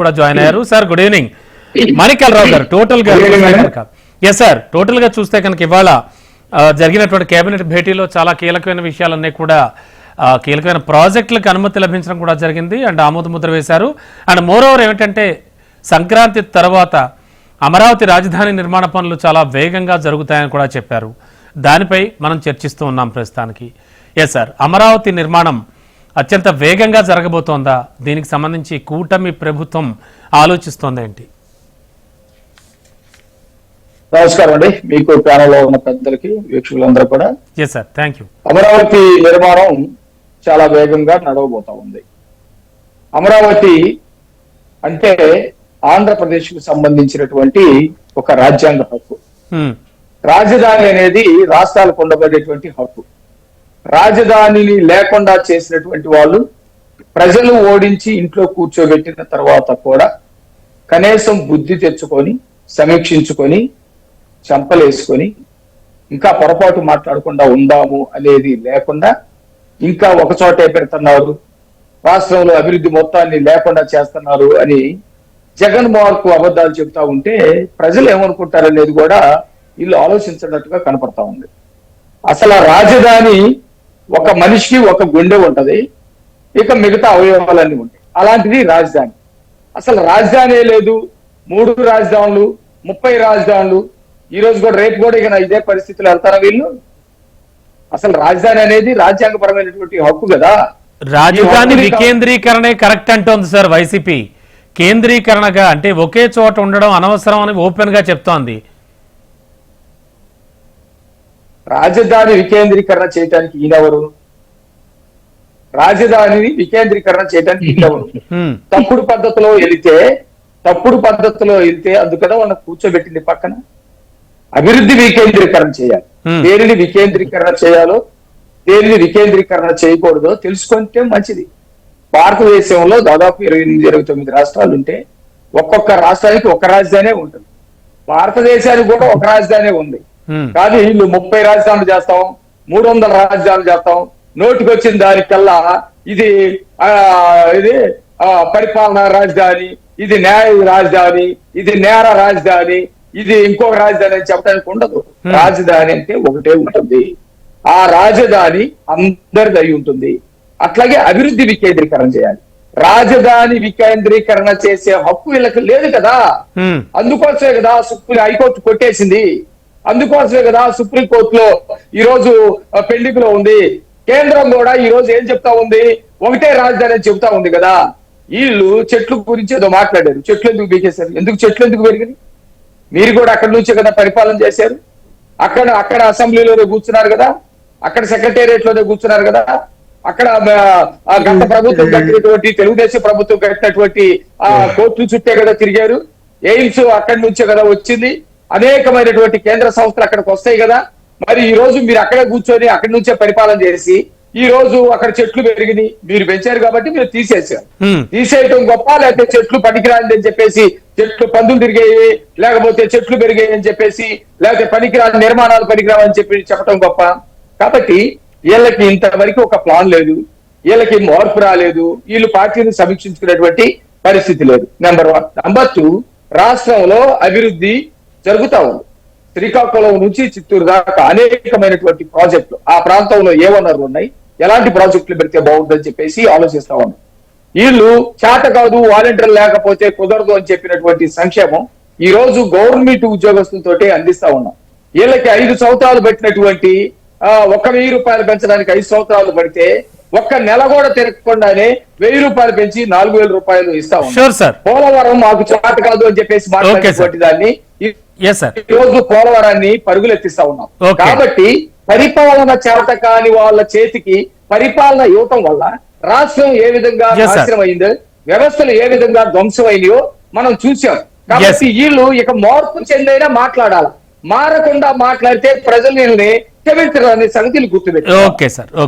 కూడా జాయిన్ అయ్యారు. Sir good evening. Manikyala Rao గారు, టోటల్ గా ఎస్ సార్, టోటల్ గా చూస్తే కనుక ఇవాళ జరిగినటువంటి కేబినెట్ భేటీలో చాలా కీలకమైన విషయాలన్నీ కూడా కీలకమైన ప్రాజెక్టులకు అనుమతి లభించడం కూడా జరిగింది అండ్ ఆమోద ముద్ర వేశారు. అండ్ మోర్ ఓవర్ ఏమిటంటే సంక్రాంతి తర్వాత అమరావతి రాజధాని నిర్మాణ పనులు చాలా వేగంగా జరుగుతాయని కూడా చెప్పారు. దానిపై మనం చర్చిస్తూ ఉన్నాం ప్రస్తుతానికి. ఎస్ సార్, అమరావతి నిర్మాణం అత్యంత వేగంగా జరగబోతోందా? దీనికి సంబంధించి కూటమి ప్రభుత్వం ఆలోచిస్తోందా ఏంటి? నమస్కారం అండి, మీకు ప్యానెల్లో ఉన్న పెద్దలకి వీక్షకులందరూ కూడా. Yes sir, thank you. Amaravati నిర్మాణం చాలా వేగంగా నడవబోతా ఉంది. అమరావతి అంటే ఆంధ్రప్రదేశ్ కు సంబంధించినటువంటి ఒక రాజ్యాంగ హక్కు. రాజధాని అనేది రాష్ట్రాలకు ఉండబడేటువంటి హక్కు. రాజధానిని లేకుండా చేసినటువంటి వాళ్ళు ప్రజలు ఓడించి ఇంట్లో కూర్చోబెట్టిన తర్వాత కూడా కనీసం బుద్ధి తెచ్చుకొని సమీక్షించుకొని చంపలేసుకొని ఇంకా పొరపాటు మాట్లాడకుండా ఉందాము అనేది లేకుండా ఇంకా ఒక చోటే పెడుతున్నారు, రాష్ట్రంలో అభివృద్ధి మొత్తాన్ని లేకుండా చేస్తున్నారు అని జగన్మోహన్ కు అబద్ధాలు చెబుతా ఉంటే ప్రజలు ఏమనుకుంటారనేది కూడా వీళ్ళు ఆలోచించినట్టుగా కనపడతా ఉంది. అసలు ఆ రాజధాని ఒక మనిషికి ఒక గుండె ఉంటది, ఇక మిగతా అవయవాలన్నీ ఉంటాయి. అలాంటిది రాజధాని. అసలు రాజధాని లేదు, 3 రాజధానులు 30 రాజధానులు, ఈ రోజు కూడా రేపు కూడా ఇక ఇదే పరిస్థితులు వెళ్తారా వీళ్ళు? అసలు రాజధాని అనేది రాజ్యాంగపరమైనటువంటి హక్కు కదా. రాజధాని వికేంద్రీకరణే కరెక్ట్ అంటోంది సార్ వైసీపీ. కేంద్రీకరణగా అంటే ఒకే చోట ఉండడం అనవసరం అని ఓపెన్ గా చెప్తోంది. రాజధాని వికేంద్రీకరణ చేయడానికి ఈయనెవరు? రాజధానిని వికేంద్రీకరణ చేయడానికి ఈయనెవరు? తప్పుడు పద్ధతిలో వెళితే అందుకనే వాళ్ళని కూర్చోబెట్టింది పక్కన. అభివృద్ధి వికేంద్రీకరణ చేయాలి. దేనిని వికేంద్రీకరణ చేయాలో దేనిని వికేంద్రీకరణ చేయకూడదో తెలుసుకుంటే మంచిది. భారతదేశంలో దాదాపు 28-29 రాష్ట్రాలు ఉంటే ఒక్కొక్క రాష్ట్రానికి ఒక రాజధానే ఉంటుంది. భారతదేశానికి కూడా ఒక రాజధానే ఉంది. కానీ వీళ్ళు 30 రాజధానులు చేస్తాం, 300 రాజధానులు చేస్తాం, నోటికి వచ్చిన దానికల్లా ఇది పరిపాలనా రాజధాని, ఇది న్యాయ రాజధాని, ఇది నేర రాజధాని, ఇది ఇంకొక రాజధాని అని చెప్పడానికి ఉండదు. రాజధాని అంటే ఒకటే ఉంటుంది. ఆ రాజధాని అందరిది అయి ఉంటుంది. అట్లాగే అభివృద్ధి వికేంద్రీకరణ చేయాలి. రాజధాని వికేంద్రీకరణ చేసే హక్కు వీళ్ళకి లేదు కదా. అందుకోసమే కదా హైకోర్టు కొట్టేసింది. అందుకోసమే కదా సుప్రీంకోర్టులో ఈ రోజు పెండింగ్ లో ఉంది. కేంద్రం కూడా ఈ రోజు ఏం చెప్తా ఉంది? ఒకటే రాజధాని అని చెప్తా ఉంది కదా. వీళ్ళు చెట్ల గురించి ఏదో మాట్లాడారు. చెట్లు ఎందుకు బీకేశారు? చెట్లు ఎందుకు పెరిగింది? మీరు కూడా అక్కడి నుంచే కదా పరిపాలన చేశారు. అక్కడ అసెంబ్లీలోనే కూర్చున్నారు కదా, అక్కడ సెక్రటేరియట్ లోనే కూర్చున్నారు కదా, అక్కడ గత ప్రభుత్వం కట్టినటువంటి తెలుగుదేశం ప్రభుత్వం కట్టినటువంటి కోర్టుల చుట్టే కదా తిరిగారు. ఎయిమ్స్ అక్కడి నుంచే కదా వచ్చింది. అనేకమైనటువంటి కేంద్ర సంస్థలు అక్కడికి వస్తాయి కదా. మరి ఈ రోజు మీరు అక్కడే కూర్చొని అక్కడి నుంచే పరిపాలన చేసి ఈ రోజు అక్కడ చెట్లు పెరిగినాయి, మీరు పెంచారు కాబట్టి మీరు తీసేసారు. తీసేయటం గొప్ప, లేకపోతే చెట్లు పనికిరాని అని చెప్పేసి చెట్లు పందులు తిరిగాయి, లేకపోతే చెట్లు పెరిగాయి అని చెప్పేసి, లేకపోతే పనికిరాని నిర్మాణాలు పనికిరావని చెప్పడం గొప్ప? కాబట్టి వీళ్ళకి ఇంతవరకు ఒక ప్లాన్ లేదు, వీళ్ళకి మార్పు రాలేదు, వీళ్ళు పార్టీని సమీక్షించుకునేటువంటి పరిస్థితి లేదు. నెంబర్ 1. నెంబర్ 2, రాష్ట్రంలో అభివృద్ధి జరుగుతా ఉంది. శ్రీకాకుళం నుంచి చిత్తూరు దాకా అనేకమైనటువంటి ప్రాజెక్టులు, ఆ ప్రాంతంలో ఏ వనరులు ఉన్నాయి, ఎలాంటి ప్రాజెక్టులు పెడితే బాగుంటుందని చెప్పేసి ఆలోచిస్తా ఉన్నారు. వీళ్ళు చేత కాదు, వాలంటీర్లు లేకపోతే కుదరదు అని చెప్పినటువంటి సంక్షేమం ఈ రోజు గవర్నమెంట్ ఉద్యోగస్తులతోటే అందిస్తా ఉన్నాం. వీళ్ళకి 5 సంవత్సరాలు పెట్టినటువంటి 1,000 రూపాయలు పెంచడానికి 5 సంవత్సరాలు పడితే ఒక్క నెల కూడా తిరగకుండానే 1,000 రూపాయలు పెంచి 4,000 రూపాయలు ఇస్తా ఉన్నాం. పోలవరం మాకు చేత కాదు అని చెప్పేసి మాట్లాడేటువంటి దాన్ని ఈ రోజు పోలవరాన్ని పరుగులెత్తిస్తా ఉన్నాం. కాబట్టి పరిపాలన చేత కాని వాళ్ళ చేతికి పరిపాలన ఇవ్వటం వల్ల రాష్ట్రం ఏ విధంగా నాశనం అయిందో, వ్యవస్థలు ఏ విధంగా ధ్వంసమైనయో మనం చూసాం. కాబట్టి వీళ్ళు ఇక మార్పు చెందైనా మాట్లాడాల. మారకుండా మాట్లాడితే ప్రజల్ని క్షమించడం అనే సంగతిని గుర్తుపెట్టారు.